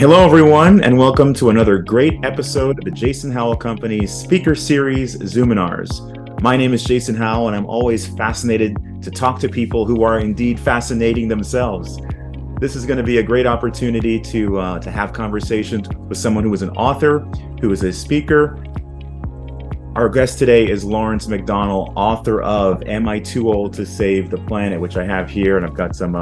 Hello, everyone, and welcome to another great episode of the Jason Howell Company's speaker series, Zoominars. My name is Jason Howell, and I'm always fascinated to talk to people who are indeed fascinating themselves. This is going to be a great opportunity to have conversations with someone who is an author, who is a speaker. Our guest today is Lawrence MacDonald, author of Am I Too Old to Save the Planet, which I have here, and I've got some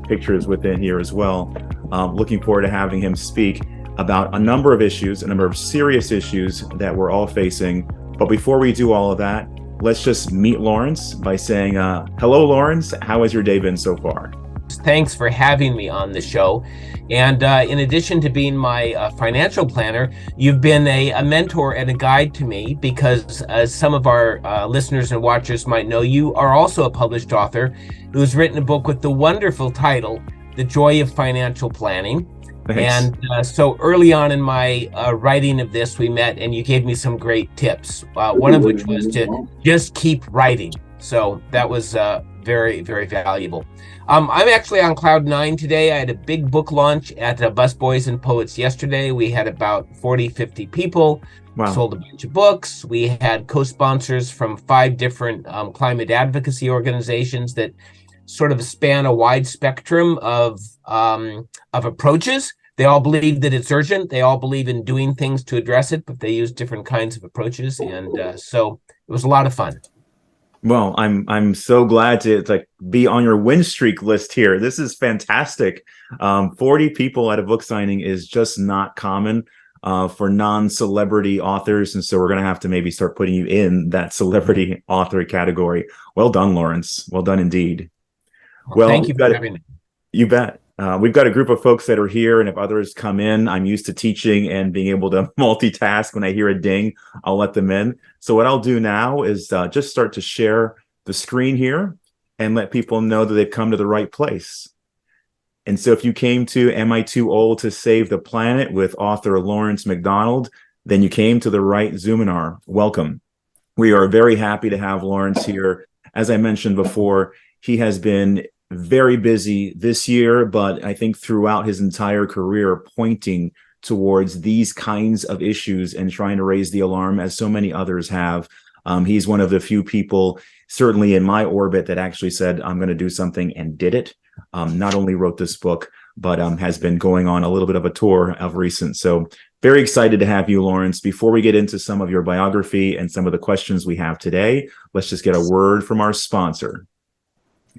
pictures within here as well. Looking forward to having him speak about a number of issues, a number of serious issues that we're all facing. But before we do all of that, let's just meet Lawrence by saying, hello, Lawrence. How has your day been so far? Thanks for having me on the show. And in addition to being my financial planner, you've been a mentor and a guide to me because, as some of our listeners and watchers might know, you are also a published author who's written a book with the wonderful title, The Joy of Financial Planning. Thanks. And so early on in my writing of this, we met and you gave me some great tips, one of which was to just keep writing. So that was very, very valuable. I'm actually on cloud nine today. I had a big book launch at Busboys and Poets yesterday. We had about 40, 50 people. Wow. Sold a bunch of books. We had co-sponsors from 5 different climate advocacy organizations that sort of span a wide spectrum of approaches. They all believe that it's urgent. They all believe in doing things to address it, but they use different kinds of approaches. And so it was a lot of fun. Well, I'm so glad to be on your win streak list here. This is fantastic. 40 people at a book signing is just not common for non-celebrity authors, and so we're going to have to maybe start putting you in that celebrity author category. Well done, Lawrence. Well done indeed. Well, thank you for having me. You bet. We've got a group of folks that are here, and if others come in, I'm used to teaching and being able to multitask. When I hear a ding, I'll let them in. So what I'll do now is just start to share the screen here and let people know that they've come to the right place. And so if you came to Am I Too Old to Save the Planet with author Lawrence MacDonald, then you came to the right Zoominar. Welcome. We are very happy to have Lawrence here. As I mentioned before, he has been very busy this year, but I think throughout his entire career, pointing towards these kinds of issues and trying to raise the alarm, as so many others have. He's one of the few people, certainly in my orbit, that actually said, I'm going to do something, and did it. Not only wrote this book, but has been going on a little bit of a tour of recent. So very excited to have you, Lawrence. Before we get into some of your biography and some of the questions we have today, let's just get a word from our sponsor.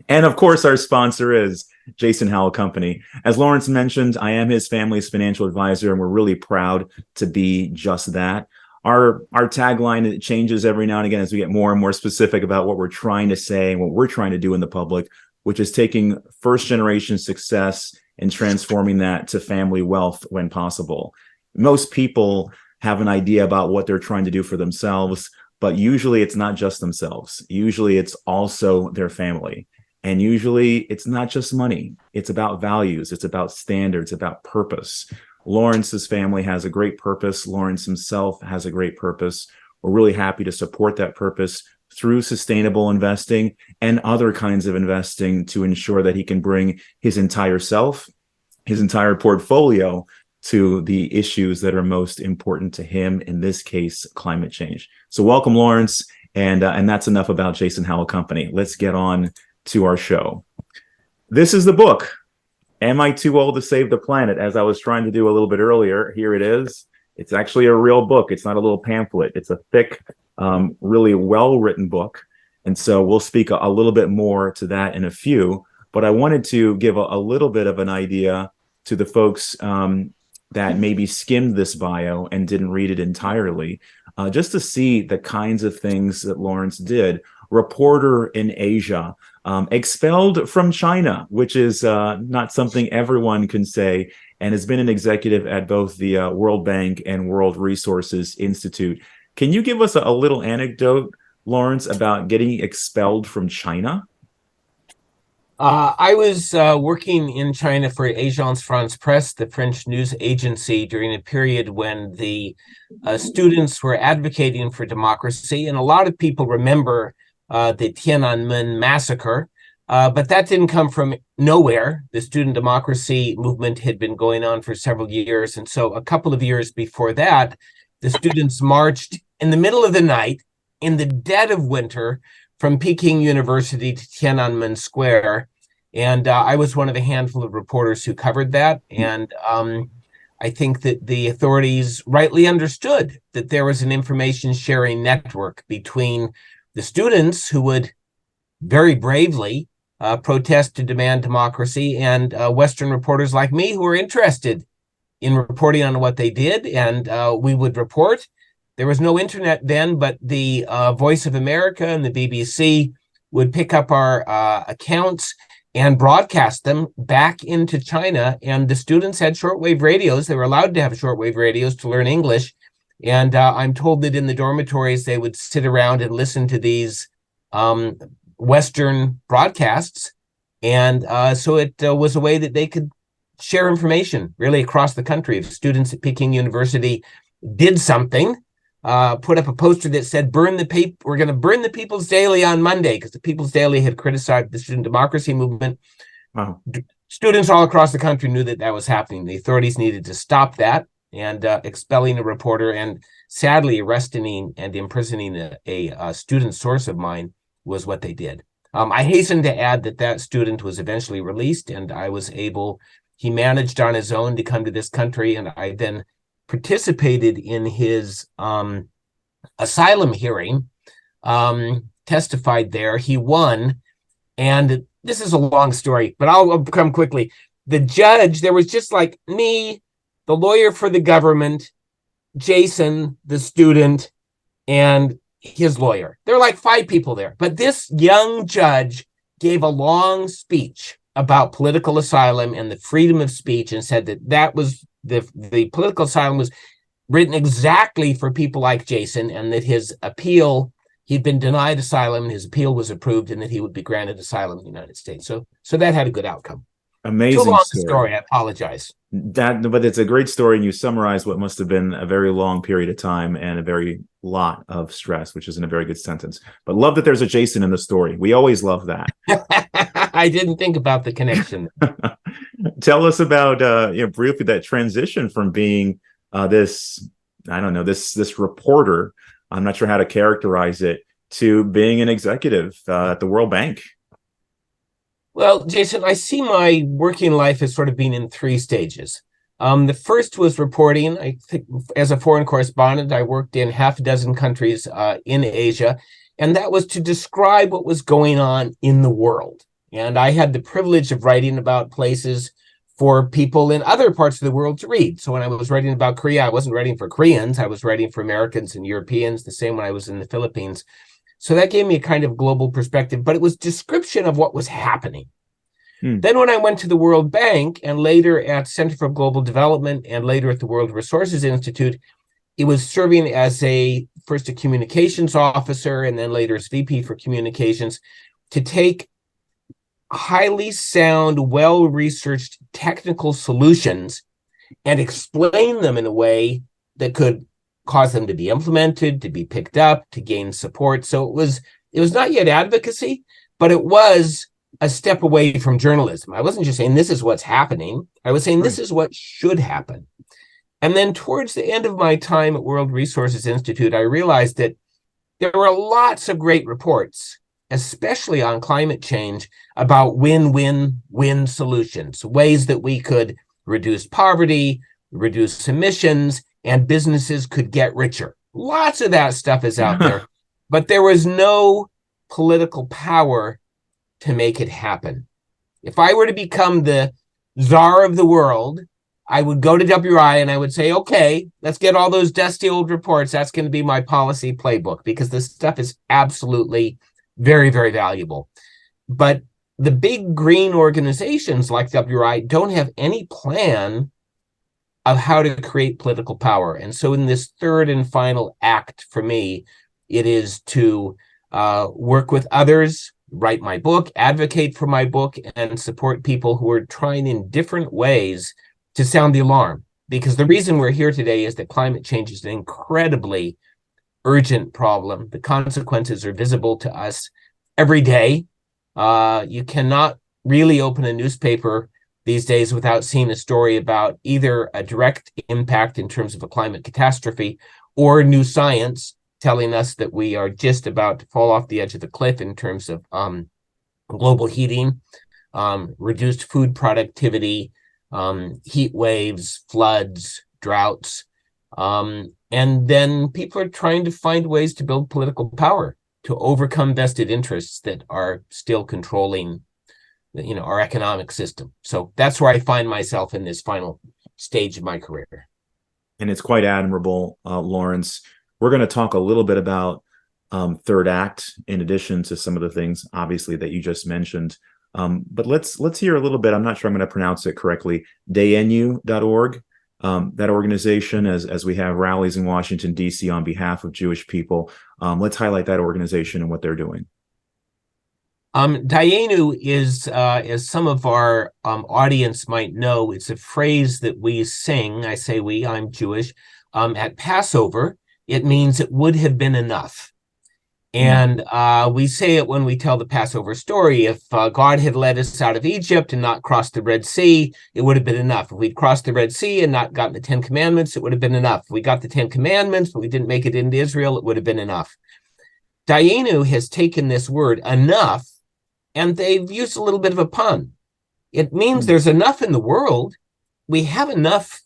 And of course, our sponsor is Jason Howell Company. As Lawrence mentioned, I am his family's financial advisor, and we're really proud to be just that. Our tagline, it changes every now and again as we get more and more specific about what we're trying to say and what we're trying to do in the public, which is taking first-generation success and transforming that to family wealth when possible. Most people have an idea about what they're trying to do for themselves, but usually it's not just themselves. Usually it's also their family. And usually it's not just money. It's about values. It's about standards, about purpose. Lawrence's family has a great purpose. Lawrence himself has a great purpose. We're really happy to support that purpose through sustainable investing and other kinds of investing to ensure that he can bring his entire self, his entire portfolio to the issues that are most important to him, in this case, climate change. So welcome, Lawrence. And that's enough about Jason Howell Company. Let's get on to our show. This is the book, Am I Too Old to Save the Planet? As I was trying to do a little bit earlier, here it is. It's actually a real book. It's not a little pamphlet. It's a thick, really well-written book. And so we'll speak a little bit more to that in a few. But I wanted to give a little bit of an idea to the folks that maybe skimmed this bio and didn't read it entirely, just to see the kinds of things that Lawrence did. Reporter in Asia, expelled from China, which is not something everyone can say, and has been an executive at both the World Bank and World Resources Institute. Can you give us a little anecdote, Lawrence, about getting expelled from China? I was working in China for Agence France-Presse, the French news agency, during a period when the students were advocating for democracy. And a lot of people remember the Tiananmen massacre, But that didn't come from nowhere. The student democracy movement had been going on for several years. And so a couple of years before that, the students marched in the middle of the night, in the dead of winter, from Peking University to Tiananmen Square. And I was one of a handful of reporters who covered that. And I think that the authorities rightly understood that there was an information sharing network between the students who would very bravely protest to demand democracy and Western reporters like me who were interested in reporting on what they did. And we would report. There was no internet then, but the Voice of America and the BBC would pick up our accounts and broadcast them back into China. And the students had shortwave radios. They were allowed to have shortwave radios to learn English. And I'm told that in the dormitories, they would sit around and listen to these Western broadcasts. And so it was a way that they could share information really across the country. If students at Peking University did something, put up a poster that said, burn the paper, we're going to burn the People's Daily on Monday, because the People's Daily had criticized the student democracy movement. Wow. Students all across the country knew that that was happening. The authorities needed to stop that, and expelling a reporter and sadly arresting and imprisoning a student source of mine was what they did. I hasten to add that that student was eventually released, and he managed on his own to come to this country, and I then participated in his asylum hearing, testified there. He won, and this is a long story, but I'll come quickly. The judge, there was just like me, the lawyer for the government, Jason, the student, and his lawyer. There were like 5 people there, but this young judge gave a long speech about political asylum and the freedom of speech, and said that that was the political asylum was written exactly for people like Jason, and that his appeal, he'd been denied asylum, his appeal was approved, and that he would be granted asylum in the United States. So that had a good outcome. Amazing Too long story. I apologize. But it's a great story, and you summarize what must have been a very long period of time and a very lot of stress, which isn't a very good sentence. But love that there's a Jason in the story. We always love that. I didn't think about the connection. Tell us about briefly that transition from being this reporter, I'm not sure how to characterize it, to being an executive at the World Bank. Well, Jason, I see my working life as sort of being in 3 stages. The first was reporting. I think as a foreign correspondent, I worked in half a dozen countries in Asia, and that was to describe what was going on in the world. And I had the privilege of writing about places for people in other parts of the world to read. So when I was writing about Korea, I wasn't writing for Koreans. I was writing for Americans and Europeans, the same when I was in the Philippines. So that gave me a kind of global perspective, but it was description of what was happening. Then when I went to the World Bank, and later at Center for Global Development, and later at the World Resources Institute, it was serving as first a communications officer, and then later as VP for communications, to take highly sound, well-researched technical solutions and explain them in a way that could cause them to be implemented, to be picked up, to gain support. So it was not yet advocacy, but it was a step away from journalism. I wasn't just saying this is what's happening. I was saying this is what should happen. And then towards the end of my time at World Resources Institute, I realized that there were lots of great reports, especially on climate change, about win-win-win solutions, ways that we could reduce poverty, reduce emissions, and businesses could get richer. Lots of that stuff is out there, but there was no political power to make it happen. If I were to become the czar of the world, I would go to WI and I would say, okay, let's get all those dusty old reports. That's going to be my policy playbook, because this stuff is absolutely very, very valuable. But the big green organizations like WI don't have any plan of how to create political power. And so in this third and final act for me, it is to work with others, write my book, advocate for my book, and support people who are trying in different ways to sound the alarm. Because the reason we're here today is that climate change is an incredibly urgent problem. The consequences are visible to us every day. You cannot really open a newspaper these days without seeing a story about either a direct impact in terms of a climate catastrophe or new science telling us that we are just about to fall off the edge of the cliff in terms of global heating, reduced food productivity, heat waves, floods, droughts. And then people are trying to find ways to build political power to overcome vested interests that are still controlling, our economic system. So that's where I find myself in this final stage of my career. And it's quite admirable, Lawrence. We're going to talk a little bit about third act, in addition to some of the things, obviously, that you just mentioned. But let's hear a little bit. I'm not sure I'm going to pronounce it correctly. Dayenu.org. That organization, as we have rallies in Washington, D.C. on behalf of Jewish people. Let's highlight that organization and what they're doing. Dayenu is, as some of our audience might know, it's a phrase that we sing. I say we, I'm Jewish. At Passover, it means it would have been enough. And we say it when we tell the Passover story. If God had led us out of Egypt and not crossed the Red Sea, it would have been enough. If we'd crossed the Red Sea and not gotten the 10 Commandments, it would have been enough. If we got the 10 Commandments, but we didn't make it into Israel, it would have been enough. Dayenu has taken this word, enough, and they've used a little bit of a pun. It means there's enough in the world. We have enough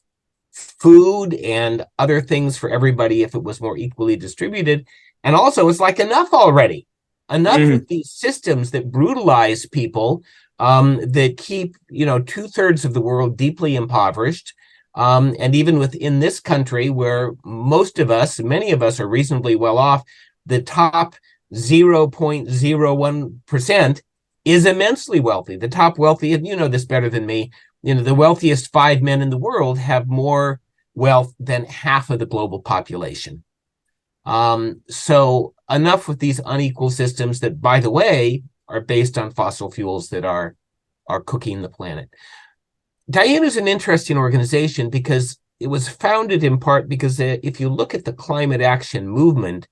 food and other things for everybody if it was more equally distributed. And also, it's like enough already. Enough with these systems that brutalize people, that keep, 2/3 of the world deeply impoverished. And even within this country, where many of us are reasonably well off, the top 0.01% is immensely wealthy. The top wealthy, and you know this better than me, the wealthiest 5 men in the world have more wealth than half of the global population. So enough with these unequal systems that, by the way, are based on fossil fuels that are cooking the planet. Dayenu is an interesting organization because it was founded in part because if you look at the climate action movement,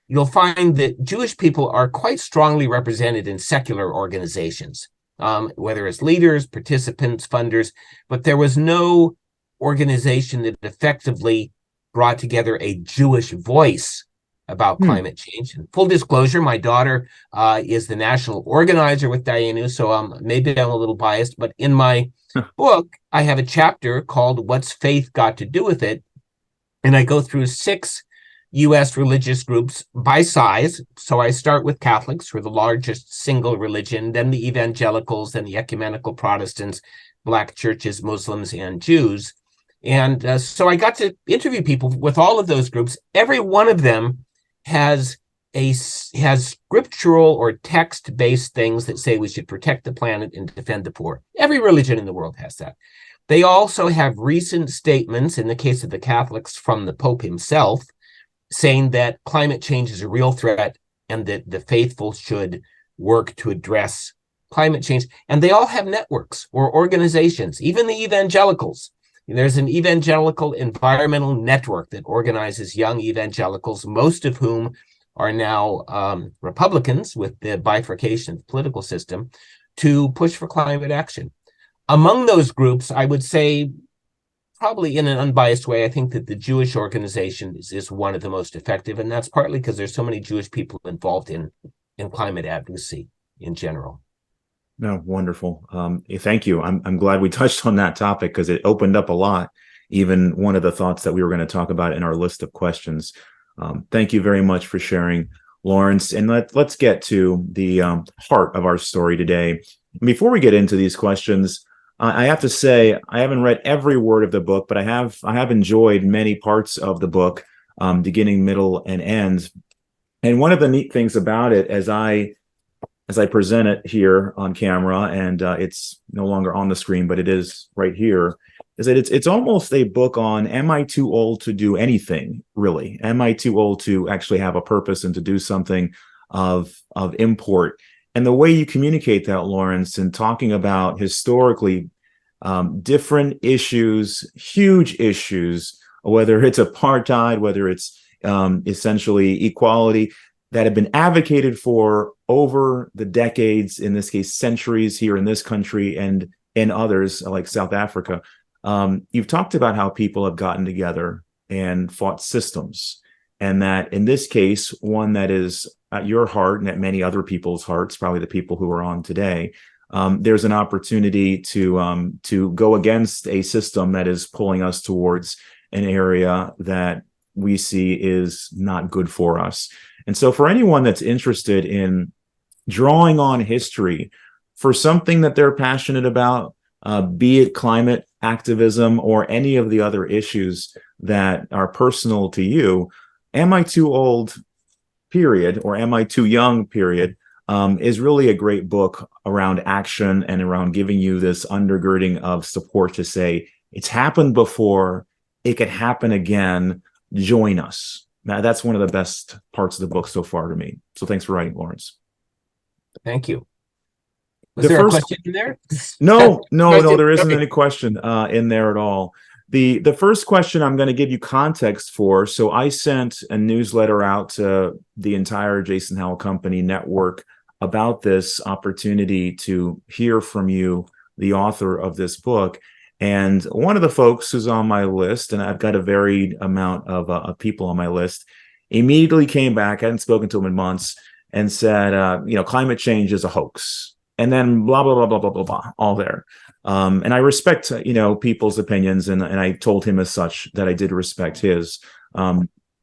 you'll find that Jewish people are quite strongly represented in secular organizations, whether as leaders, participants, funders, but there was no organization that effectively brought together a Jewish voice about climate change. And full disclosure, my daughter is the national organizer with Dayenu, so maybe I'm a little biased, but in my book, I have a chapter called What's Faith Got to Do with It? And I go through 6 U.S. religious groups by size. So I start with Catholics, who are the largest single religion, then the evangelicals, then the ecumenical Protestants, Black churches, Muslims, and Jews. And so I got to interview people with all of those groups. Every one of them has scriptural or text-based things that say we should protect the planet and defend the poor. Every religion in the world has that. They also have recent statements, in the case of the Catholics, from the Pope himself, saying that climate change is a real threat and that the faithful should work to address climate change. And they all have networks or organizations, even the evangelicals. There's an evangelical environmental network that organizes young evangelicals, most of whom are now Republicans with the bifurcation of the political system, to push for climate action. Among those groups, I would say, probably in an unbiased way, I think that the Jewish organization is one of the most effective, and that's partly because there's so many Jewish people involved in climate advocacy in general. No, wonderful. Thank you. I'm glad we touched on that topic because it opened up a lot. Even one of the thoughts that we were going to talk about in our list of questions. Thank you very much for sharing, Lawrence. And let's get to the heart of our story today. Before we get into these questions, I have to say I haven't read every word of the book, but I have enjoyed many parts of the book, beginning, middle, and end. And one of the neat things about it, as I present it here on camera, and it's no longer on the screen, but it is right here, is that it's almost a book on, am I too old to do anything, really? Am I too old to actually have a purpose and to do something of import? And the way you communicate that, Lawrence, and talking about historically different issues, huge issues, whether it's apartheid, whether it's essentially equality, that have been advocated for over the decades, in this case, centuries here in this country and in others like South Africa. You've talked about how people have gotten together and fought systems, and that in this case, one that is at your heart and at many other people's hearts, probably the people who are on today, there's an opportunity to go against a system that is pulling us towards an area that we see is not good for us. And so for anyone that's interested in drawing on history for something that they're passionate about, be it climate activism or any of the other issues that are personal to you, Am I Too Old, period, or Am I Too Young, period, is really a great book around action and around giving you this undergirding of support to say, it's happened before, it could happen again, join us. Now, that's one of the best parts of the book so far to me. So thanks for writing, Lawrence. Thank you. Was there a question in there? No, there isn't any question in there at all. The first question I'm going to give you context for. So I sent a newsletter out to the entire Jason Howell Company network about this opportunity to hear from you, the author of this book. And one of the folks who's on my list, and I've got a varied amount of people on my list, immediately came back, I hadn't spoken to him in months, and said, climate change is a hoax. And then blah, blah, blah, blah, blah, blah, blah, all there. And I respect, people's opinions. And I told him as such that I did respect his,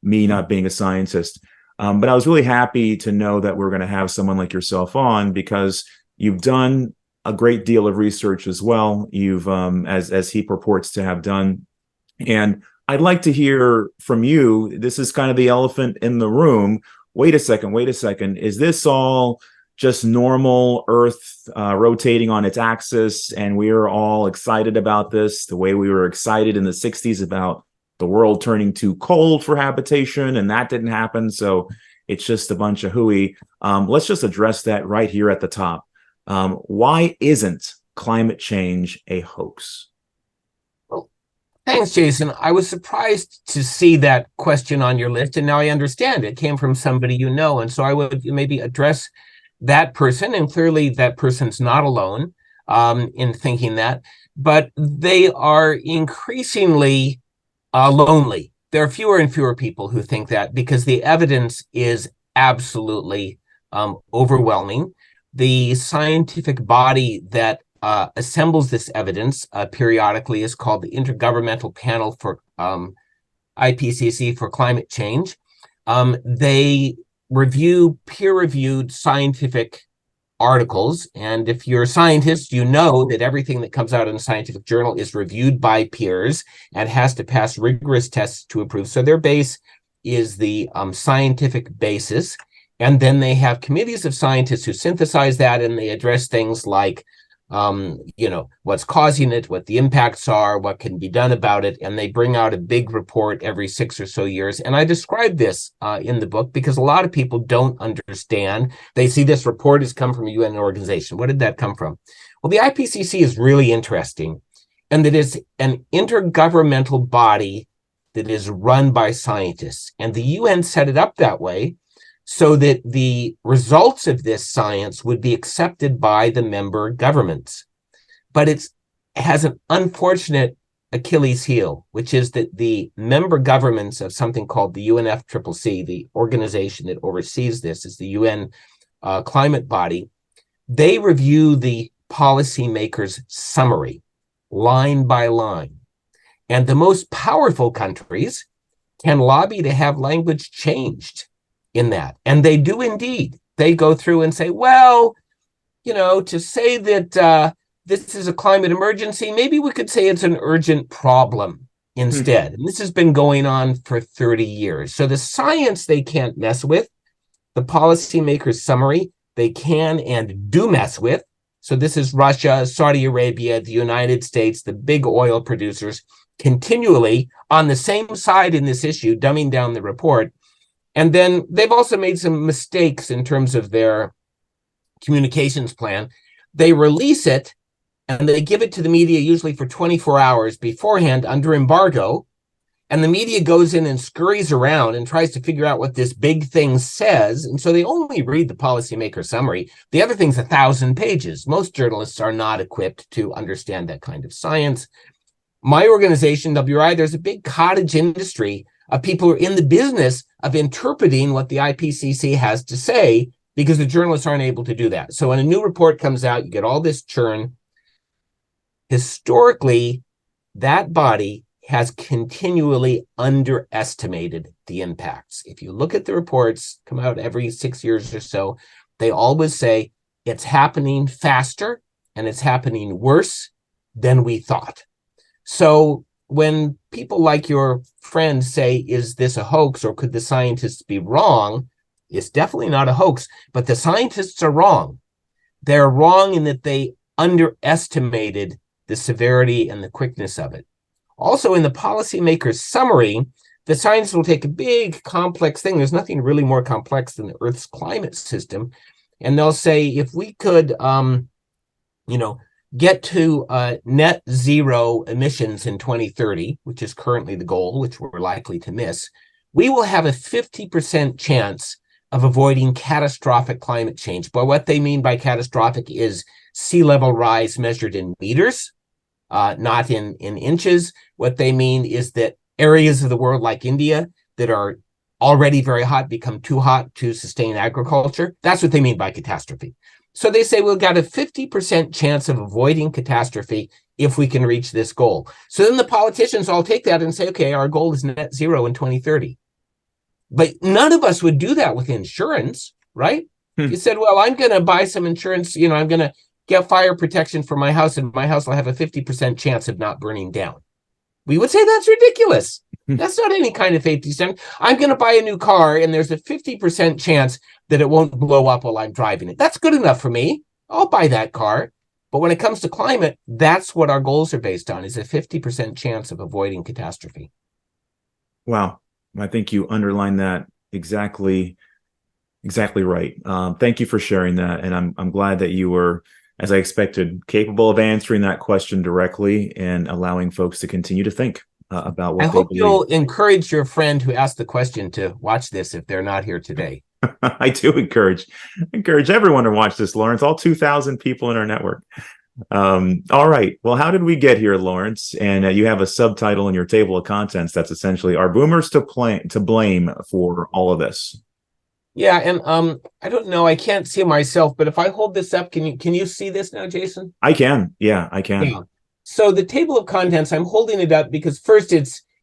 me not being a scientist. But I was really happy to know that we're going to have someone like yourself on, because you've done a great deal of research as well. You've, as he purports to have done. And I'd like to hear from you. This is kind of the elephant in the room. Wait a second. Is this all just normal Earth rotating on its axis, and we are all excited about this the way we were excited in the 60s about the world turning too cold for habitation, and that didn't happen, so it's just a bunch of hooey? Let's just address that right here at the top. Why isn't climate change a hoax? Well, thanks, Jason. I was surprised to see that question on your list, and now I understand it came from somebody you know, and so I would maybe address that person, and clearly that person's not alone in thinking that, but they are increasingly lonely. There are fewer and fewer people who think that, because the evidence is absolutely overwhelming. The scientific body that assembles this evidence periodically is called the Intergovernmental Panel for IPCC for Climate Change. They review peer-reviewed scientific articles, and if you're a scientist, you know that everything that comes out in a scientific journal is reviewed by peers and has to pass rigorous tests to approve. So their base is the scientific basis, and then they have committees of scientists who synthesize that, and they address things like what's causing it, what the impacts are, what can be done about it, and they bring out a big report every 6 or so years. And I describe this in the book because a lot of people don't understand. They see this report has come from a UN organization. What did that come from? Well, the IPCC is really interesting, and it is an intergovernmental body that is run by scientists, and the UN set it up that way so that the results of this science would be accepted by the member governments. But it has an unfortunate Achilles heel, which is that the member governments of something called the UNFCCC, the organization that oversees this, is the UN climate body. They review the policymakers' summary, line by line. And the most powerful countries can lobby to have language changed in that. And they do indeed. They go through and say, well, to say that this is a climate emergency, maybe we could say it's an urgent problem instead. And this has been going on for 30 years. So the science they can't mess with. The policymakers' summary they can and do mess with. So this is Russia, Saudi Arabia, the United States, the big oil producers continually on the same side in this issue, dumbing down the report. And then they've also made some mistakes in terms of their communications plan. They release it and they give it to the media usually for 24 hours beforehand under embargo. And the media goes in and scurries around and tries to figure out what this big thing says. And so they only read the policymaker summary. The other thing's 1,000 pages. Most journalists are not equipped to understand that kind of science. My organization, WRI, there's a big cottage industry of people who are in the business of interpreting what the IPCC has to say, because the journalists aren't able to do that. So when a new report comes out, you get all this churn. Historically, that body has continually underestimated the impacts. If you look at the reports, come out every 6 years or so, they always say it's happening faster and it's happening worse than we thought. So when people like your friend say, is this a hoax or could the scientists be wrong? It's definitely not a hoax, but the scientists are wrong. They're wrong in that they underestimated the severity and the quickness of it. Also, in the policymaker's summary, the scientists will take a big, complex thing. There's nothing really more complex than the Earth's climate system. And they'll say, if we could, get to net zero emissions in 2030, which is currently the goal, which we're likely to miss, we will have a 50% chance of avoiding catastrophic climate change. But what they mean by catastrophic is sea level rise measured in meters, not in inches. What they mean is that areas of the world like India that are already very hot become too hot to sustain agriculture. That's what they mean by catastrophe. So they say we've got a 50% chance of avoiding catastrophe if we can reach this goal. So then the politicians all take that and say, okay, our goal is net zero in 2030. But none of us would do that with insurance, right? You said, well, I'm going to buy some insurance, I'm going to get fire protection for my house, and my house will have a 50% chance of not burning down. We would say that's ridiculous. That's not any kind of safety standard. I'm going to buy a new car, and there's a 50% chance that it won't blow up while I'm driving it. That's good enough for me. I'll buy that car. But when it comes to climate, that's what our goals are based on, is a 50% chance of avoiding catastrophe. Wow. I think you underlined that exactly right. Thank you for sharing that. And I'm glad that you were, as I expected, capable of answering that question directly and allowing folks to continue to think about what I they hope believe. You'll encourage your friend who asked the question to watch this if they're not here today. I do encourage everyone to watch this, Lawrence, all 2,000 people in our network. All right. Well, how did we get here, Lawrence? And you have a subtitle in your table of contents that's essentially, are boomers to blame for all of this? Yeah, and I don't know, I can't see myself, but if I hold this up, can you see this now, Jason? I can. Yeah, I can. Yeah. So the table of contents, I'm holding it up because first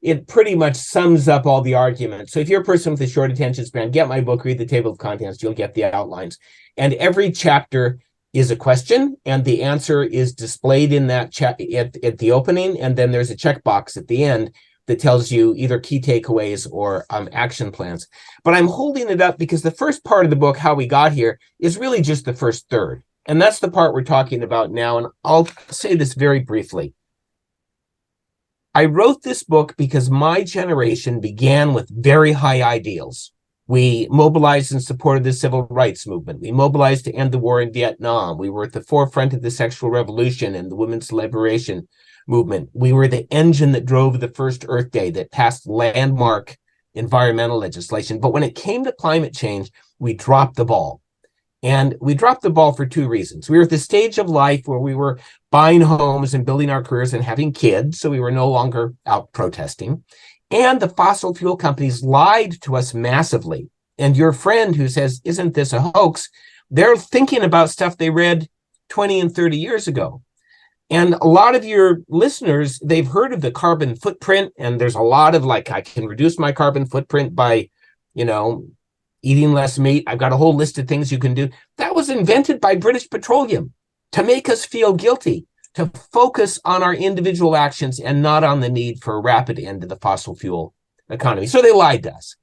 it pretty much sums up all the arguments. So if you're a person with a short attention span, get my book, read the table of contents, you'll get the outlines. And every chapter is a question, and the answer is displayed in that chat at the opening, and then there's a checkbox at the end that tells you either key takeaways or action plans. But I'm holding it up because the first part of the book, How We Got Here, is really just the first third. And that's the part we're talking about now. And I'll say this very briefly. I wrote this book because my generation began with very high ideals. We mobilized in support of the civil rights movement. We mobilized to end the war in Vietnam. We were at the forefront of the sexual revolution and the women's liberation movement. We were the engine that drove the first Earth Day, that passed landmark environmental legislation. But when it came to climate change, we dropped the ball. And we dropped the ball for two reasons. We were at the stage of life where we were buying homes and building our careers and having kids, so we were no longer out protesting. And the fossil fuel companies lied to us massively. And your friend who says, isn't this a hoax? They're thinking about stuff they read 20 and 30 years ago. And a lot of your listeners, they've heard of the carbon footprint, and there's a lot of I can reduce my carbon footprint by, eating less meat. I've got a whole list of things you can do. That was invented by British Petroleum to make us feel guilty, to focus on our individual actions and not on the need for a rapid end to the fossil fuel economy. So they lied to us.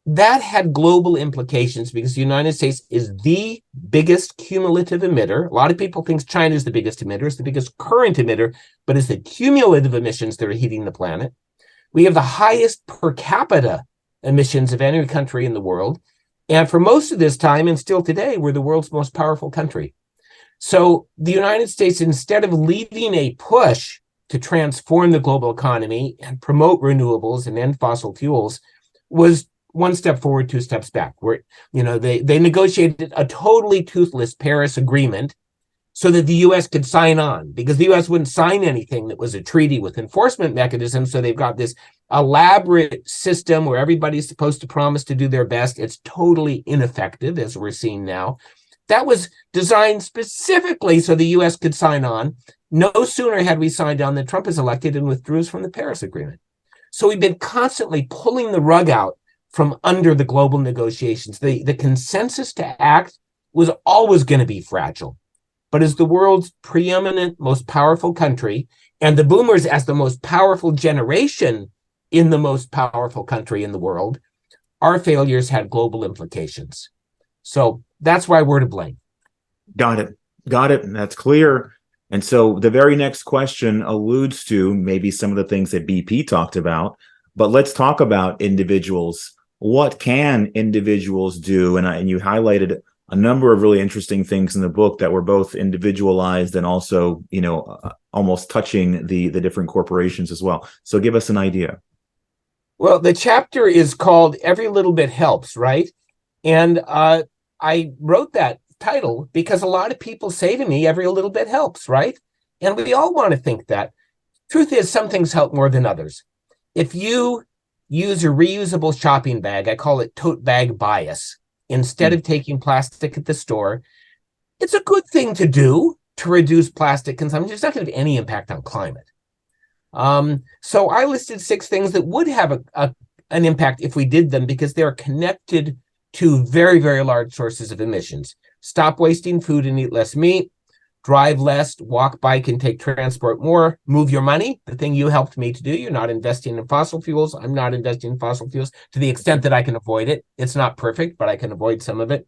That had global implications because the United States is the biggest cumulative emitter. A lot of people think China is the biggest emitter, it's the biggest current emitter, but it's the cumulative emissions that are heating the planet. We have the highest per capita emissions of any country in the world. And for most of this time, and still today, we're the world's most powerful country. So the United States, instead of leading a push to transform the global economy and promote renewables and end fossil fuels was one step forward, two steps back. Where, they negotiated a totally toothless Paris Agreement so that the U.S. could sign on, because the U.S. wouldn't sign anything that was a treaty with enforcement mechanisms. So they've got this elaborate system where everybody's supposed to promise to do their best. It's totally ineffective, as we're seeing now. That was designed specifically so the U.S. could sign on. No sooner had we signed on than Trump is elected and withdraws from the Paris Agreement. So we've been constantly pulling the rug out from under the global negotiations. The consensus to act was always going to be fragile. But as the world's preeminent, most powerful country, and the boomers as the most powerful generation in the most powerful country in the world, our failures had global implications. So that's why we're to blame. Got it. That's clear. And so the very next question alludes to maybe some of the things that BP talked about, but let's talk about individuals. What can individuals do? And you highlighted a number of really interesting things in the book that were both individualized and also, almost touching the different corporations as well. So give us an idea. Well, the chapter is called Every Little Bit Helps, right? And I wrote that title because a lot of people say to me, every little bit helps, right? And we all want to think that. Truth is, some things help more than others. If you use a reusable shopping bag, I call it tote bag bias, instead of taking plastic at the store, it's a good thing to do to reduce plastic consumption. It's not going to have any impact on climate. So I listed 6 things that would have an impact if we did them, because they're connected to very, very large sources of emissions. Stop wasting food and eat less meat. Drive less, walk, bike, and take transport more. Move your money, the thing you helped me to do. You're not investing in fossil fuels. I'm not investing in fossil fuels to the extent that I can avoid it. It's not perfect, but I can avoid some of it.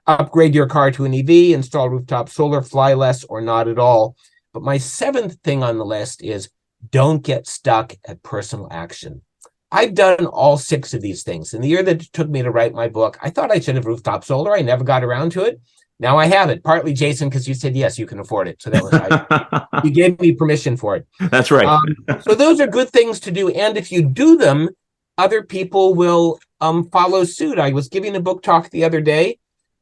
Upgrade your car to an EV, install rooftop solar, fly less or not at all. But my 7th thing on the list is don't get stuck at personal action. I've done all 6 of these things. In the year that it took me to write my book, I thought I should have rooftop solar. I never got around to it. Now I have it, partly, Jason, because you said, yes, you can afford it. So that was, you gave me permission for it. That's right. So those are good things to do. And if you do them, other people will follow suit. I was giving a book talk the other day,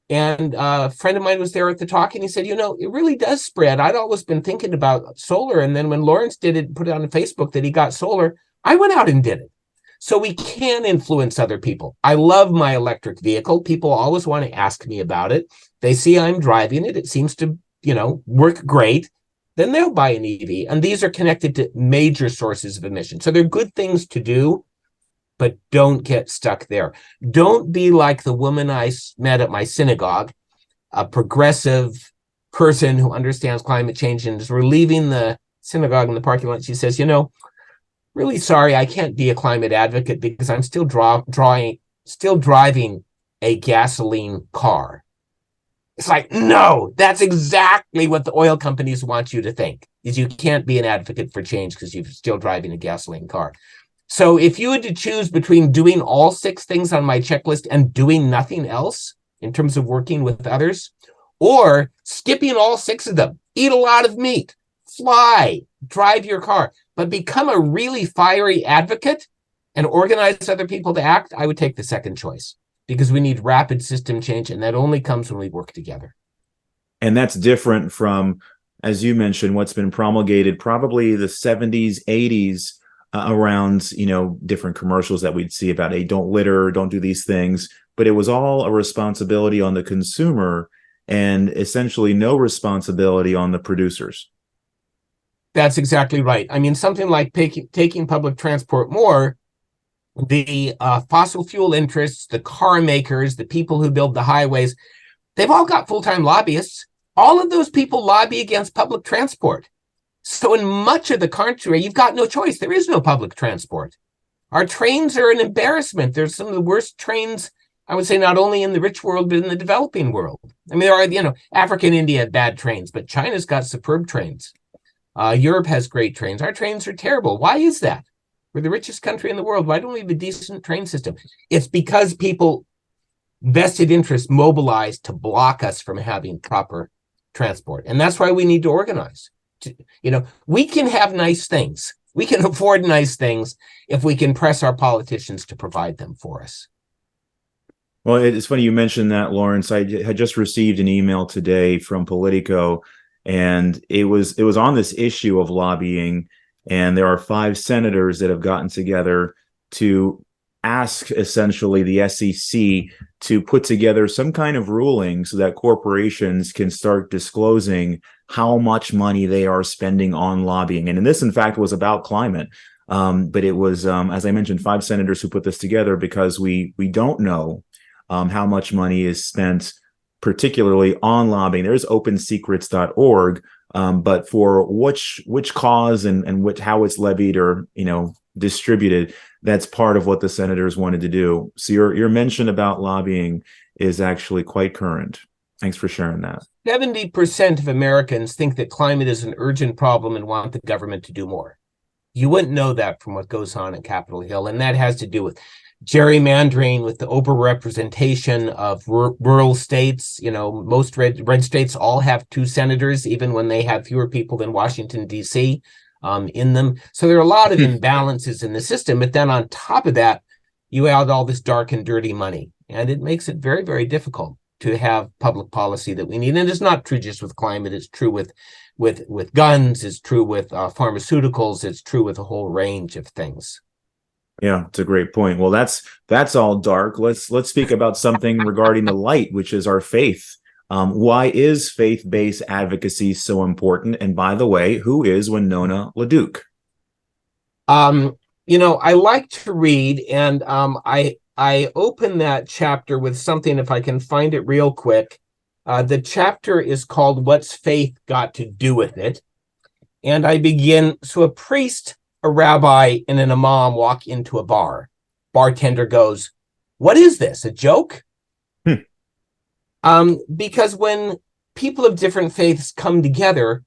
and a friend of mine was there at the talk, and he said, it really does spread. I'd always been thinking about solar. And then when Lawrence did it, put it on Facebook that he got solar, I went out and did it. So we can influence other people. I love my electric vehicle. People always want to ask me about it. They see I'm driving it. It seems to, work great. Then they'll buy an EV. And these are connected to major sources of emission. So they're good things to do, but don't get stuck there. Don't be like the woman I met at my synagogue, a progressive person who understands climate change, and as we're leaving the synagogue in the parking lot, she says, really sorry, I can't be a climate advocate because I'm still driving a gasoline car. It's like, no, that's exactly what the oil companies want you to think, is you can't be an advocate for change because you're still driving a gasoline car. So if you had to choose between doing all 6 things on my checklist and doing nothing else in terms of working with others, or skipping all 6 of them, eat a lot of meat, fly, drive your car, but become a really fiery advocate and organize other people to act, I would take the second choice, because we need rapid system change, and that only comes when we work together. And that's different from, as you mentioned, what's been promulgated probably the 70s, 80s, around, different commercials that we'd see about, hey, don't litter, don't do these things. But it was all a responsibility on the consumer and essentially no responsibility on the producers. That's exactly right. I mean, something like taking public transport more, the fossil fuel interests, the car makers, the people who build the highways, they've all got full-time lobbyists. All of those people lobby against public transport. So in much of the country, you've got no choice. There is no public transport. Our trains are an embarrassment. There's some of the worst trains, I would say, not only in the rich world, but in the developing world. I mean, there are, Africa and India have bad trains, but China's got superb trains. Europe has great trains. Our trains are terrible. Why is that? We're the richest country in the world. Why don't we have a decent train system? It's because people, vested interests, mobilized to block us from having proper transport. And that's why we need to organize. We can have nice things. We can afford nice things if we can press our politicians to provide them for us. Well, it's funny you mentioned that, Lawrence. I had just received an email today from Politico, and it was on this issue of lobbying. And there are 5 senators that have gotten together to ask essentially the SEC to put together some kind of ruling so that corporations can start disclosing how much money they are spending on lobbying. And this, in fact, was about climate. But it was, as I mentioned, 5 senators who put this together because we don't know how much money is spent, particularly on lobbying. There's opensecrets.org, but for which cause and how it's levied or distributed, that's part of what the senators wanted to do. So your mention about lobbying is actually quite current. Thanks for sharing that. 70% of Americans think that climate is an urgent problem and want the government to do more. You wouldn't know that from what goes on in Capitol Hill, and that has to do with gerrymandering, with the overrepresentation of rural states. Most red states all have 2 senators, even when they have fewer people than Washington, D.C. In them. So there are a lot of imbalances in the system. But then on top of that, you add all this dark and dirty money, and it makes it very, very difficult to have public policy that we need. And it's not true just with climate. It's true with guns. It's true with pharmaceuticals. It's true with a whole range of things. Yeah, it's a great point. Well, that's all dark. Let's speak about something regarding the light, which is our faith. Why is faith-based advocacy so important? And by the way, who is Winona LaDuke? I like to read, and I open that chapter with something, if I can find it real quick. The chapter is called "What's Faith Got to Do with It?" And I begin, so a priest, a rabbi, and an imam walk into a bar. Bartender goes, "What is this, a joke?" Because when people of different faiths come together,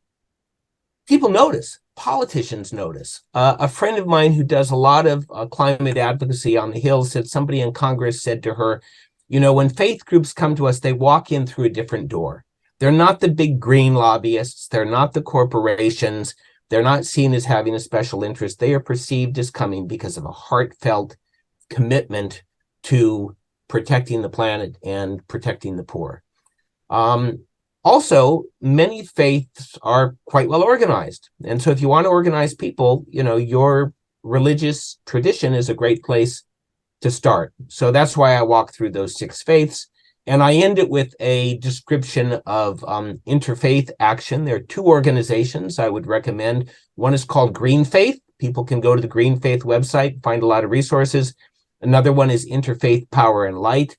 people notice, politicians notice. A friend of mine who does a lot of climate advocacy on the Hill said somebody in Congress said to her, when faith groups come to us, they walk in through a different door. They're not the big green lobbyists. They're not the corporations. They're not seen as having a special interest. They are perceived as coming because of a heartfelt commitment to protecting the planet and protecting the poor. Also, many faiths are quite well organized. And so if you want to organize people, your religious tradition is a great place to start. So that's why I walk through those 6 faiths. And I end it with a description of interfaith action. There are 2 organizations I would recommend. One is called Green Faith. People can go to the Green Faith website, find a lot of resources. Another one is Interfaith Power and Light.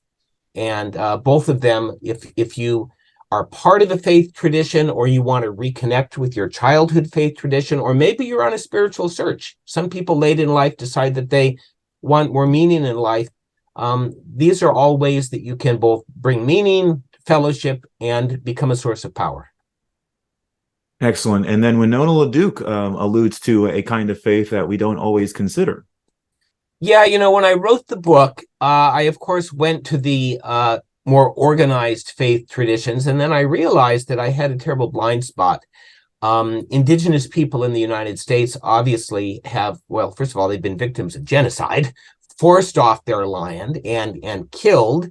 And both of them, if you are part of the faith tradition, or you want to reconnect with your childhood faith tradition, or maybe you're on a spiritual search. Some people late in life decide that they want more meaning in life. These are all ways that you can both bring meaning, fellowship, and become a source of power. Excellent. And then Winona LaDuke alludes to a kind of faith that we don't always consider. Yeah, when I wrote the book, I, of course, went to the more organized faith traditions, and then I realized that I had a terrible blind spot. Indigenous people in the United States obviously have, well, first of all, they've been victims of genocide, forced off their land and killed,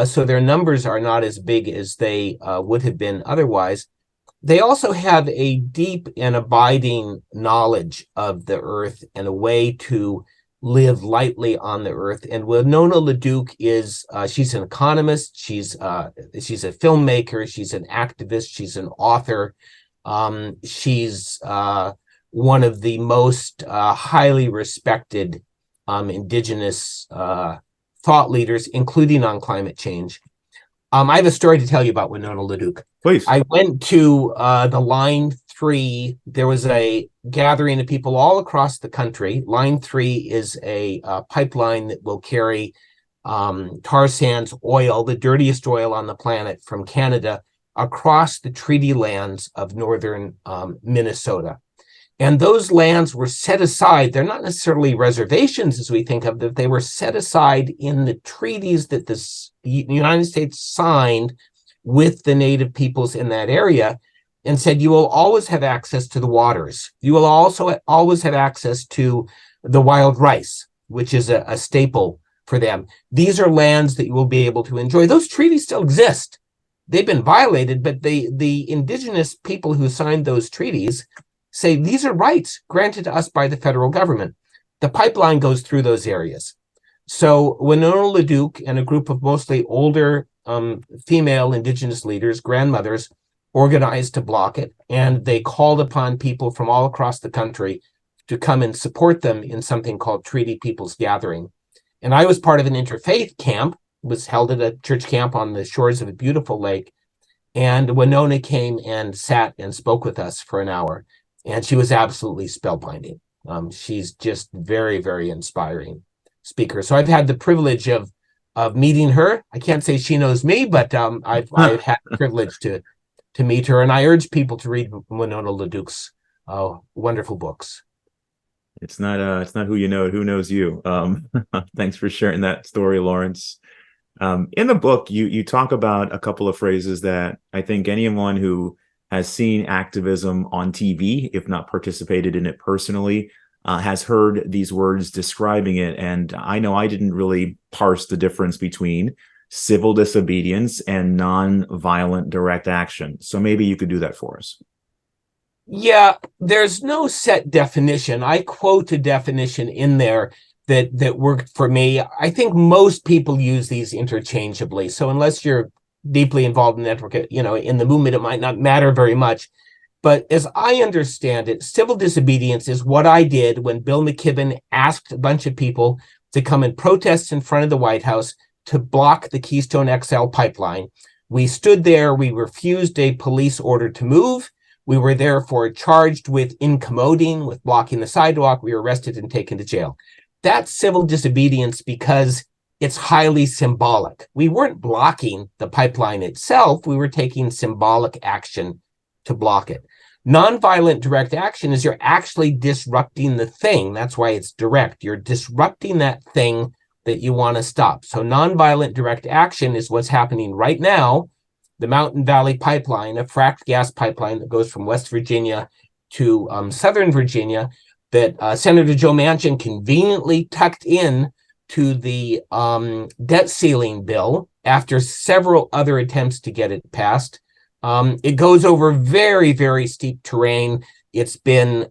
so their numbers are not as big as they would have been otherwise. They also have a deep and abiding knowledge of the earth and a way to live lightly on the earth. And Winona LaDuke is, she's an economist, she's a filmmaker, she's an activist, she's an author. She's one of the most highly respected indigenous thought leaders, including on climate change. I have a story to tell you about Winona LaDuke. Please. I went to the Line 3. There was a gathering of people all across the country. Line 3 is a pipeline that will carry tar sands oil, the dirtiest oil on the planet, from Canada across the treaty lands of northern Minnesota. And those lands were set aside. They're not necessarily reservations as we think of them. They were set aside in the treaties that the United States signed with the native peoples in that area. and said, you will always have access to the waters. You will also always have access to the wild rice, which is a staple for them. These are lands that you will be able to enjoy. Those treaties still exist. They've been violated, but the indigenous people who signed those treaties say these are rights granted to us by the federal government. The pipeline goes through those areas. So Winona LaDuke and a group of mostly older female indigenous leaders, grandmothers, organized to block it. And they called upon people from all across the country to come and support them in something called Treaty Peoples Gathering. And I was part of an interfaith camp. It was held at a church camp on the shores of a beautiful lake. And Winona came and sat and spoke with us for an hour. And she was absolutely spellbinding. She's just very, very inspiring speaker. So I've had the privilege of meeting her. I can't say she knows me, but I've had the privilege to meet her. And I urge people to read Winona LaDuke's wonderful books. It's not who you know, who knows you. Thanks for sharing that story, Lawrence. In the book, you talk about a couple of phrases that I think anyone who has seen activism on TV, if not participated in it personally, has heard these words describing it. And I know I didn't really parse the difference between civil disobedience and non-violent direct action. So maybe you could do that for us. Yeah, there's no set definition. I quote a definition in there that worked for me. I think most people use these interchangeably. So unless you're deeply involved in the network, in the movement, it might not matter very much. But as I understand it, civil disobedience is what I did when Bill McKibben asked a bunch of people to come and protest in front of the White House to block the Keystone XL pipeline. We stood there. We refused a police order to move. We were therefore charged with incommoding, with blocking the sidewalk. We were arrested and taken to jail. That's civil disobedience because it's highly symbolic. We weren't blocking the pipeline itself. We were taking symbolic action to block it. Nonviolent direct action is you're actually disrupting the thing. That's why it's direct. You're disrupting that thing that you want to stop. So nonviolent direct action is what's happening right now. The Mountain Valley Pipeline, a fracked gas pipeline that goes from West Virginia to Southern Virginia, that Senator Joe Manchin conveniently tucked in to the debt ceiling bill after several other attempts to get it passed. It goes over very, very steep terrain. It's been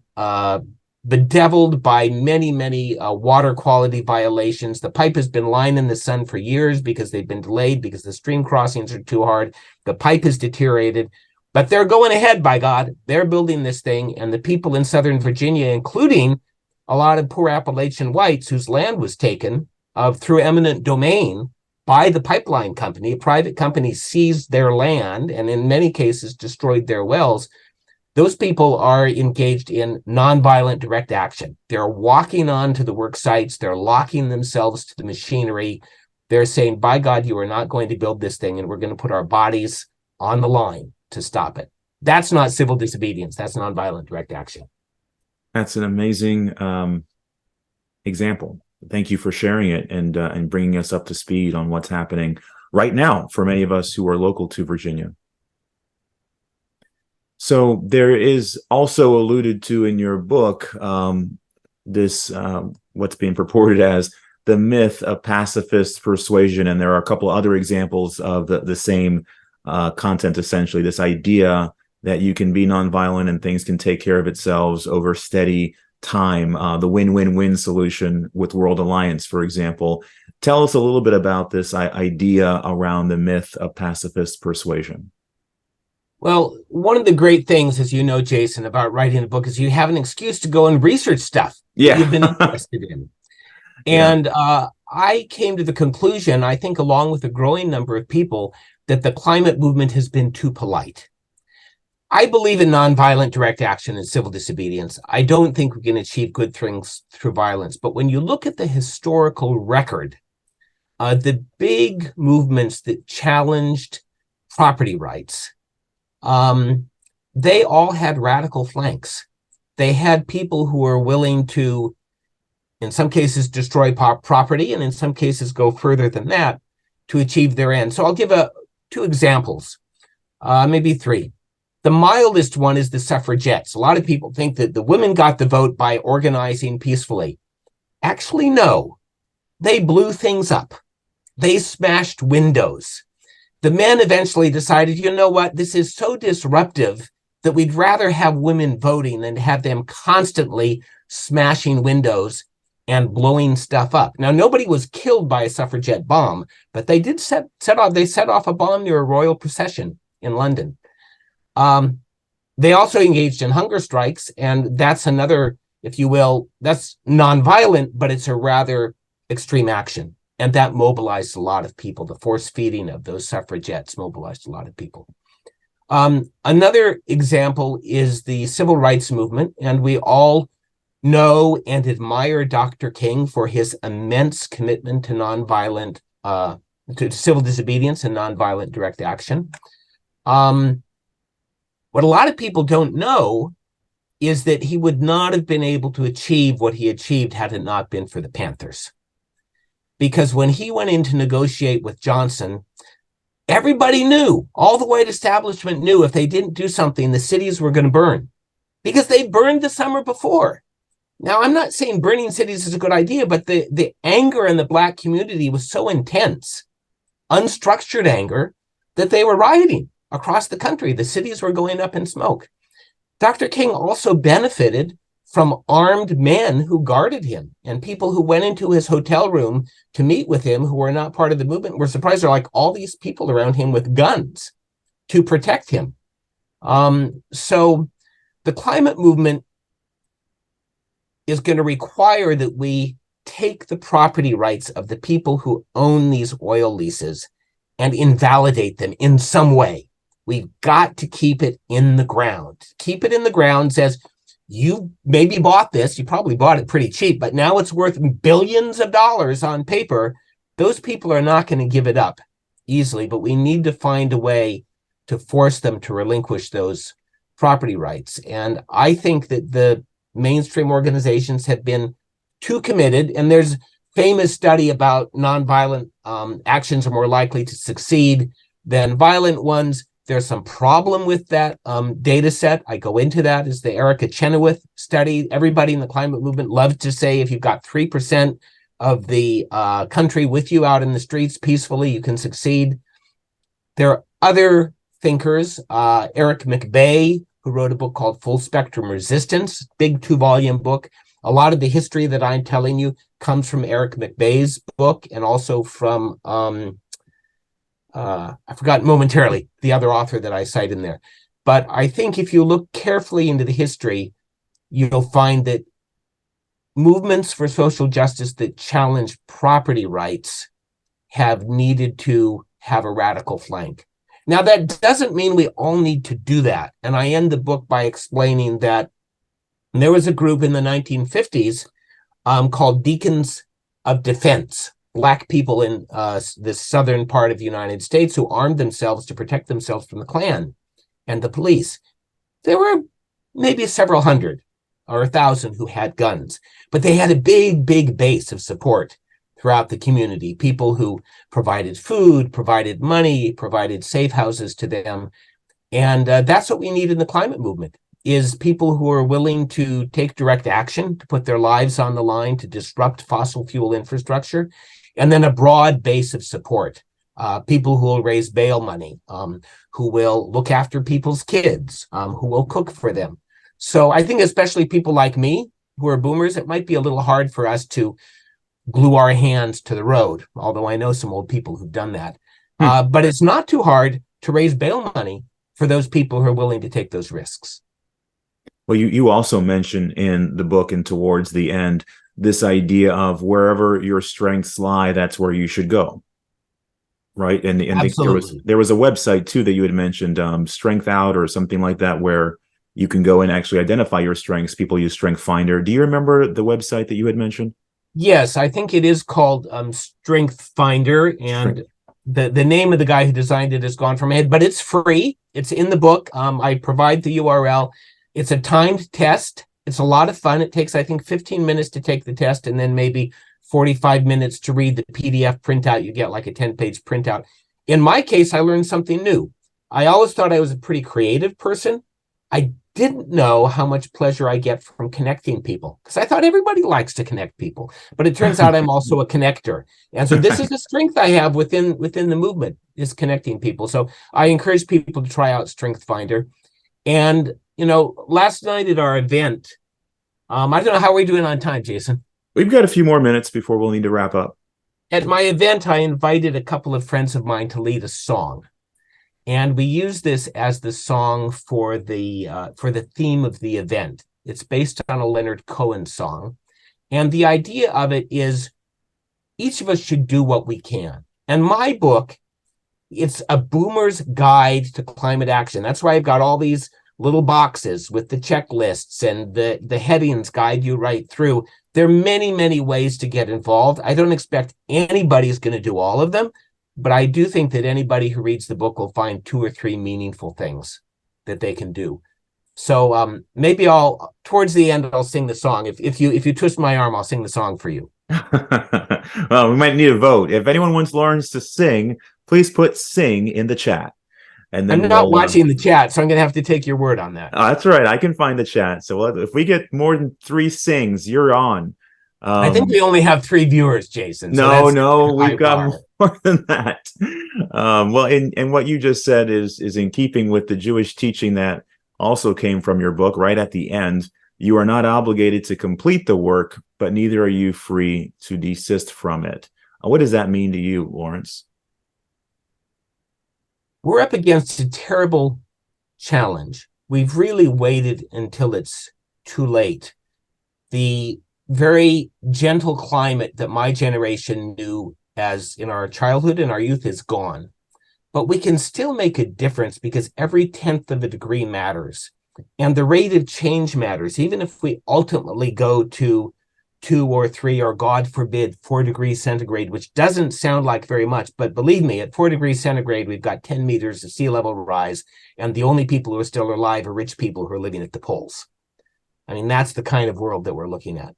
bedeviled by many, many water quality violations. The pipe has been lying in the sun for years because they've been delayed because the stream crossings are too hard. The pipe has deteriorated, but they're going ahead, by God. They're building this thing, and the people in Southern Virginia, including a lot of poor Appalachian whites whose land was taken through eminent domain by the pipeline company. A private company seized their land and in many cases destroyed their wells. Those people are engaged in nonviolent direct action. They're walking on to the work sites. They're locking themselves to the machinery. They're saying, by God, you are not going to build this thing, and we're going to put our bodies on the line to stop it. That's not civil disobedience. That's nonviolent direct action. That's an amazing example. Thank you for sharing it and bringing us up to speed on what's happening right now for many of us who are local to Virginia. So there is also alluded to in your book this what's being purported as the myth of pacifist persuasion, and there are a couple other examples of the same content. Essentially, this idea that you can be nonviolent and things can take care of itself over steady time, the win-win-win solution with World Alliance, for example. Tell us a little bit about this idea around the myth of pacifist persuasion. Well, one of the great things, as you know, Jason, about writing a book is you have an excuse to go and research stuff that you've been interested in. And I came to the conclusion, I think along with a growing number of people, that the climate movement has been too polite. I believe in nonviolent direct action and civil disobedience. I don't think we can achieve good things through violence. But when you look at the historical record, the big movements that challenged property rights, they all had radical flanks. They had people who were willing to, in some cases, destroy property, and in some cases go further than that to achieve their end. So I'll give two examples, maybe three. The mildest one is the suffragettes. A lot of people think that the women got the vote by organizing peacefully. Actually, no. They blew things up. They smashed windows. The men eventually decided, you know what, this is so disruptive that we'd rather have women voting than have them constantly smashing windows and blowing stuff up. Now, nobody was killed by a suffragette bomb, but they did set off a bomb near a royal procession in London. They also engaged in hunger strikes, and that's another, if you will, that's nonviolent, but it's a rather extreme action. And that mobilized a lot of people. The force feeding of those suffragettes mobilized a lot of people. Another example is the civil rights movement, and we all know and admire Dr. King for his immense commitment to nonviolent, to civil disobedience and nonviolent direct action. What a lot of people don't know is that he would not have been able to achieve what he achieved had it not been for the Panthers. Because when he went in to negotiate with Johnson, everybody knew, all the white establishment knew if they didn't do something, the cities were going to burn because they burned the summer before. Now, I'm not saying burning cities is a good idea, but the anger in the Black community was so intense, unstructured anger, that they were rioting across the country. The cities were going up in smoke. Dr. King also benefited from armed men who guarded him, and people who went into his hotel room to meet with him who were not part of the movement were surprised. They're like, all these people around him with guns to protect him. So the climate movement is going to require that we take the property rights of the people who own these oil leases and invalidate them in some way. We've got to keep it in the ground. Keep it in the ground says, you maybe bought this, you probably bought it pretty cheap, but now it's worth billions of dollars on paper. Those people are not going to give it up easily, but we need to find a way to force them to relinquish those property rights. And I think that the mainstream organizations have been too committed, and there's famous study about nonviolent actions are more likely to succeed than violent ones. There's some problem with that data set. I go into that is the Erica Chenoweth study. Everybody in the climate movement loves to say if you've got 3% of the country with you out in the streets peacefully, you can succeed. There are other thinkers, Eric McBay, who wrote a book called Full Spectrum Resistance, big 2-volume book. A lot of the history that I'm telling you comes from Eric McBay's book and also from I forgot momentarily the other author that I cite in there. But I think if you look carefully into the history, you'll find that movements for social justice that challenge property rights have needed to have a radical flank. Now, that doesn't mean we all need to do that. And I end the book by explaining that there was a group in the 1950s called Deacons of Defense, Black people in the southern part of the United States who armed themselves to protect themselves from the Klan and the police. There were maybe several hundred or 1,000 who had guns, but they had a big, big base of support throughout the community, people who provided food, provided money, provided safe houses to them. And that's what we need in the climate movement, is people who are willing to take direct action, to put their lives on the line, to disrupt fossil fuel infrastructure, and then a broad base of support, people who will raise bail money, who will look after people's kids, who will cook for them. So I think especially people like me, who are boomers, it might be a little hard for us to glue our hands to the road, although I know some old people who've done that. But it's not too hard to raise bail money for those people who are willing to take those risks. Well, you also mentioned in the book and towards the end, this idea of wherever your strengths lie, that's where you should go. Right. And there was a website too that you had mentioned, Strength Out or something like that, where you can go and actually identify your strengths. People use Strength Finder. Do you remember the website that you had mentioned? Yes, I think it is called Strength Finder, and the name of the guy who designed it has gone from my head, but it's free. It's in the book. I provide the URL. It's a timed test. It's a lot of fun. It takes, I think, 15 minutes to take the test and then maybe 45 minutes to read the PDF printout. You get like a 10-page printout. In my case, I learned something new. I always thought I was a pretty creative person. I didn't know how much pleasure I get from connecting people because I thought everybody likes to connect people. But it turns out I'm also a connector. And so this is a strength I have within the movement, is connecting people. So I encourage people to try out Strength Finder. And, last night at our event, I don't know, how are we doing on time, Jason? We've got a few more minutes before we'll need to wrap up. At my event, I invited a couple of friends of mine to lead a song. And we use this as the song for the theme of the event. It's based on a Leonard Cohen song. And the idea of it is each of us should do what we can. And my book, it's a boomer's guide to climate action. That's why I've got all these little boxes with the checklists, and the headings guide you right through. There are many, many ways to get involved. I don't expect anybody's going to do all of them, but I do think that anybody who reads the book will find 2 or 3 meaningful things that they can do. So maybe towards the end, I'll sing the song. If you twist my arm, I'll sing the song for you. Well, we might need a vote. If anyone wants Lawrence to sing, please put "sing" in the chat. And then I'm not watching the chat, so I'm going to have to take your word on that. That's right. I can find the chat. So if we get more than 3 sings, you're on. I think we only have 3 viewers, Jason. So no, we've got more than that. Well, and what you just said is in keeping with the Jewish teaching that also came from your book right at the end. You are not obligated to complete the work, but neither are you free to desist from it. What does that mean to you, Lawrence? We're up against a terrible challenge. We've really waited until it's too late. The very gentle climate that my generation knew as in our childhood and our youth is gone. But we can still make a difference because every 1/10 of a degree matters. And the rate of change matters. Even if we ultimately go to 2 or 3, or God forbid, 4 degrees centigrade, which doesn't sound like very much, but believe me, at 4 degrees centigrade, we've got 10 meters of sea level rise, and the only people who are still alive are rich people who are living at the poles. I mean, that's the kind of world that we're looking at.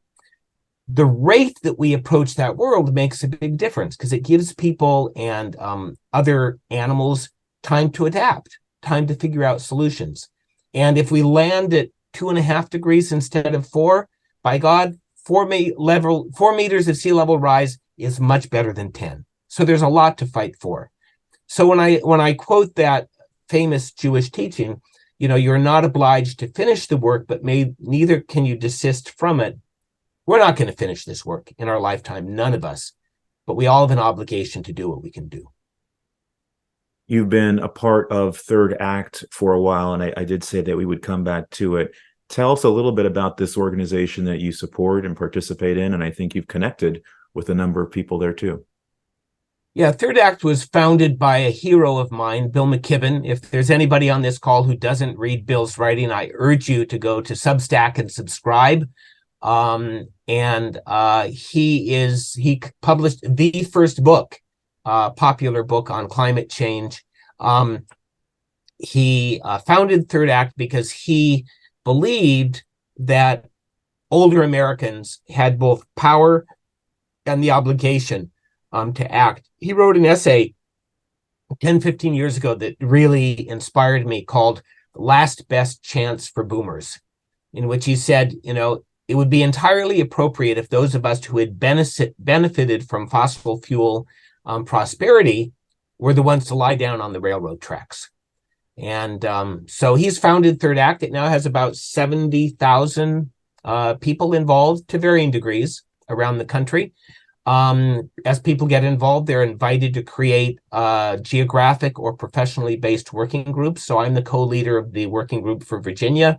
The rate that we approach that world makes a big difference because it gives people and other animals time to adapt, time to figure out solutions. And if we land at 2.5 degrees instead of 4, by God, 4 meters of sea level rise is much better than 10. So there's a lot to fight for. So when I quote that famous Jewish teaching, you're not obliged to finish the work, but neither can you desist from it. We're not going to finish this work in our lifetime, none of us, but we all have an obligation to do what we can do. You've been a part of Third Act for a while, and I did say that we would come back to it. Tell us a little bit about this organization that you support and participate in, and I think you've connected with a number of people there too. Yeah, Third Act was founded by a hero of mine, Bill McKibben. If there's anybody on this call who doesn't read Bill's writing, I urge you to go to Substack and subscribe. He published the first book, popular book on climate change. He founded Third Act because he believed that older Americans had both power and the obligation to act. He wrote an essay 10-15 years ago that really inspired me called Last Best Chance for Boomers, in which he said, it would be entirely appropriate if those of us who had benefited from fossil fuel prosperity were the ones to lie down on the railroad tracks. And so he's founded Third Act. It now has about 70,000 people involved to varying degrees around the country. As people get involved, they're invited to create geographic or professionally based working groups. So I'm the co-leader of the working group for Virginia.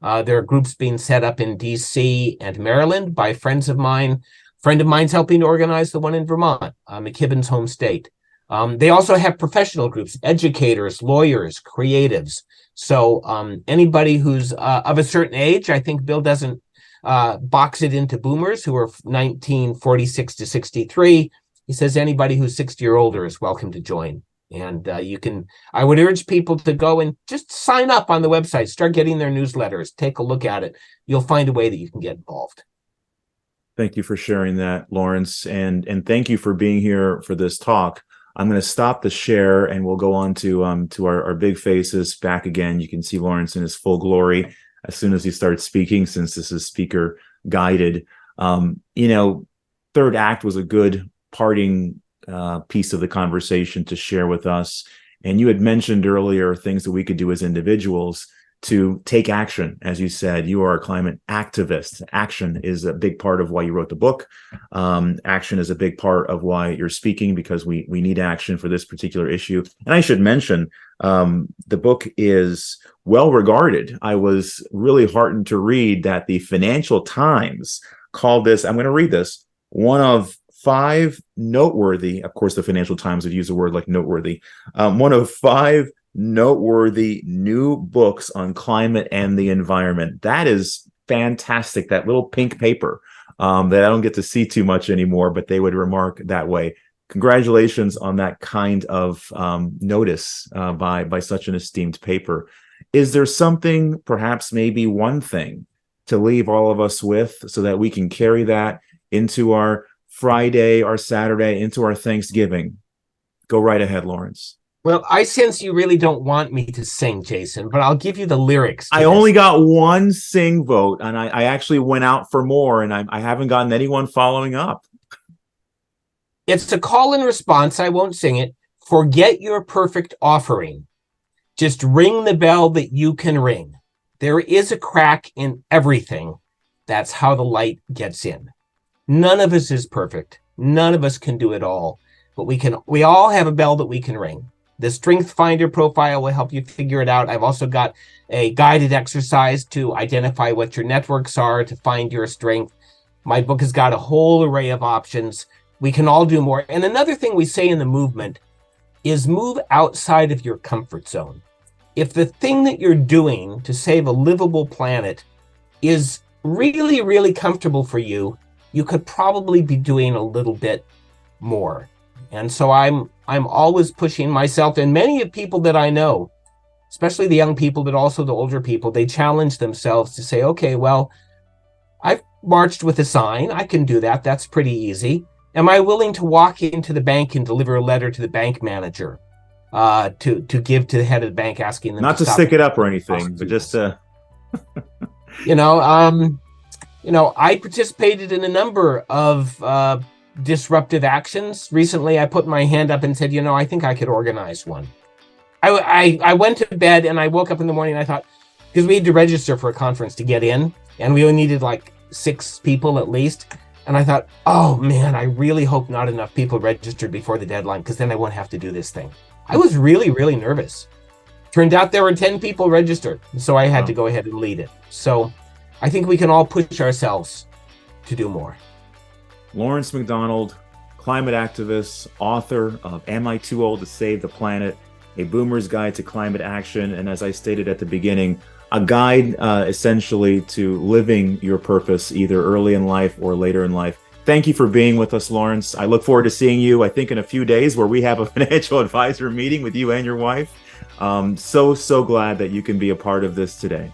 There are groups being set up in DC and Maryland by friends of mine. Friend of mine's helping to organize the one in Vermont, McKibben's home state. They also have professional groups, educators, lawyers, creatives. So anybody who's of a certain age, I think Bill doesn't box it into boomers who are 1946 to 63. He says anybody who's 60 or older is welcome to join. And I would urge people to go and just sign up on the website, start getting their newsletters, take a look at it. You'll find a way that you can get involved. Thank you for sharing that, Lawrence. And thank you for being here for this talk. I'm going to stop the share and we'll go on to our big faces back again. You can see Lawrence in his full glory as soon as he starts speaking, since this is speaker guided. Third act was a good parting piece of the conversation to share with us. And you had mentioned earlier things that we could do as individuals to take action. As you said, you are a climate activist. Action is a big part of why you wrote the book. Action is a big part of why you're speaking, because we need action for this particular issue. And I should mention, the book is well regarded. I was really heartened to read that the Financial Times called this, I'm going to read this, one of 5 noteworthy, of course, the Financial Times would use a word like noteworthy, one of 5 noteworthy new books on climate and the environment. That is fantastic. That little pink paper that I don't get to see too much anymore, but they would remark that way. Congratulations on that kind of notice by such an esteemed paper. Is there something, perhaps maybe one thing, to leave all of us with so that we can carry that into our Friday, our Saturday, into our Thanksgiving? Go right ahead, Lawrence. Well, I sense you really don't want me to sing, Jason, but I'll give you the lyrics. I only got one sing vote, and I actually went out for more, and I haven't gotten anyone following up. It's a call and response. I won't sing it. Forget your perfect offering. Just ring the bell that you can ring. There is a crack in everything. That's how the light gets in. None of us is perfect. None of us can do it all, but we all have a bell that we can ring. The Strength Finder profile will help you figure it out. I've also got a guided exercise to identify what your networks are, to find your strength. My book has got a whole array of options. We can all do more. And another thing we say in the movement is move outside of your comfort zone. If the thing that you're doing to save a livable planet is really, really comfortable for you, you could probably be doing a little bit more. And so I'm always pushing myself, and many of people that I know, especially the young people, but also the older people, they challenge themselves to say, okay, well, I've marched with a sign. I can do that. That's pretty easy. Am I willing to walk into the bank and deliver a letter to the bank manager to give to the head of the bank, asking them not to stick it up or anything, but just to I participated in a number of disruptive actions. Recently, I put my hand up and said, I think I could organize one. I went to bed and I woke up in the morning and I thought, because we had to register for a conference to get in, and we only needed like 6 people at least. And I thought, oh man, I really hope not enough people registered before the deadline, because then I won't have to do this thing. I was really, really nervous. Turned out there were 10 people registered, so I had to go ahead and lead it. So I think we can all push ourselves to do more. Lawrence MacDonald, climate activist, author of Am I Too Old to Save the Planet? A Boomer's Guide to Climate Action. And as I stated at the beginning, a guide essentially to living your purpose, either early in life or later in life. Thank you for being with us, Lawrence. I look forward to seeing you, I think, in a few days, where we have a financial advisor meeting with you and your wife. So glad that you can be a part of this today.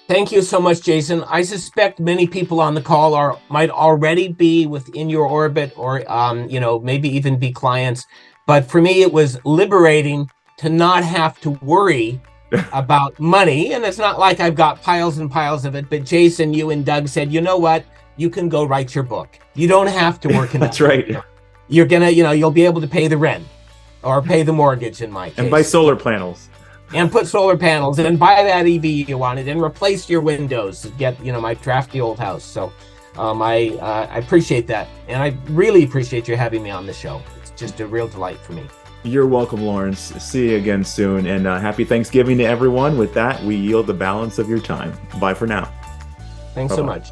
Thank you so much, Jason. I suspect many people on the call might already be within your orbit, or maybe even be clients. But for me, it was liberating to not have to worry about money. And it's not like I've got piles and piles of it. But Jason, you and Doug said, you know what? You can go write your book. You don't have to work in That's right. You're gonna, you'll be able to pay the rent or pay the mortgage in my case. And buy solar panels. And put solar panels and buy that EV you wanted and replace your windows. Get, my drafty old house. So I appreciate that. And I really appreciate you having me on the show. It's just a real delight for me. You're welcome, Lawrence. See you again soon. And happy Thanksgiving to everyone. With that, we yield the balance of your time. Bye for now. Thanks so much.